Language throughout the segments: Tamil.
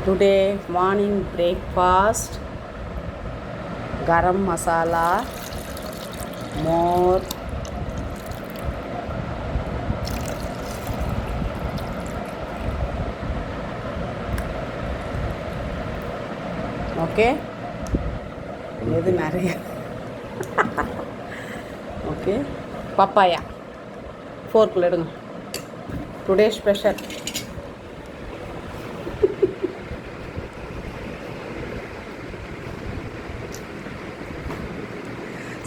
Today morning breakfast, garam masala, more, okay, எது நிறைய ஓகே பப்பாயா ஃபோர்க்கில் எடுங்க. டுடே ஸ்பெஷல்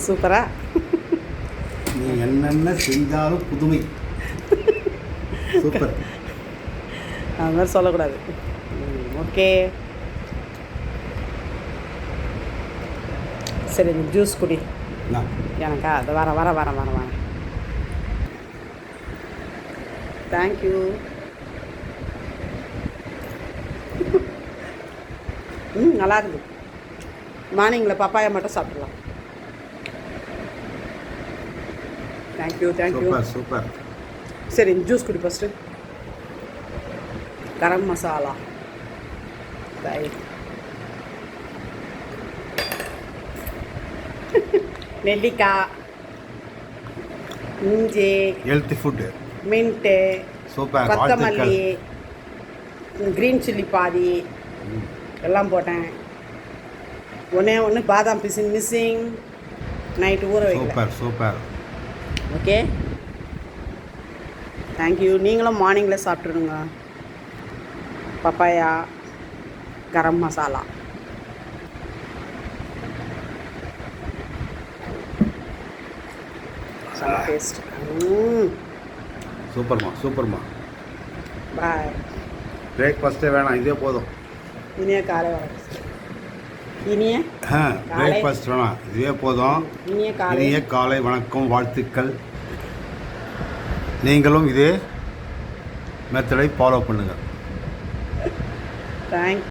சூப்பரா. நீ என்னென்ன செஞ்சாலும் புதுமை. சூப்பர். அது மாதிரி சொல்லக்கூடாது. ஓகே சரி, இந்த ஜூஸ் குடி. எனக்கா அது வரேன். தேங்க்யூ. நல்லா இருக்குது. மார்னிங்கில் பப்பாயா மட்டும் சாப்பிடலாம். தேங்க்யூ. சூப்பர். சரி, ஜூஸ் குடி ஃபஸ்ட்டு. கரம் மசாலா, ரைட், நெல்லிக்காய், இஞ்சி, ஹெல்த்தி ஃபுட்டு, மின்ட்டு, சூப்பர், கொத்தமல்லி, க்ரீன் சில்லி பாதி எல்லாம் போட்டேன். ஒன்று பாதாம் பீஸ் மிஸ்ஸிங், நைட்டு ஊற வைக்கல. சூப்பர். Okay thank you. நீங்களும் மார்னிங்கில் சாப்பிட்ருங்க. பப்பாயா, கரம் மசாலா. டேஸ்ட். சூப்பர்மா. பாய். பிரேக்ஃபாஸ்ட்டே வேணாம், இதே போதும். இனிய காலை வணக்கம். பிரேக்ஃபாஸ்ட் வேணாம், இதே போதும். இனிய காலை வணக்கம், வாழ்த்துக்கள். நீங்களும் இதே மெத்தடை ஃபாலோ பண்ணுங்கள். தேங்க்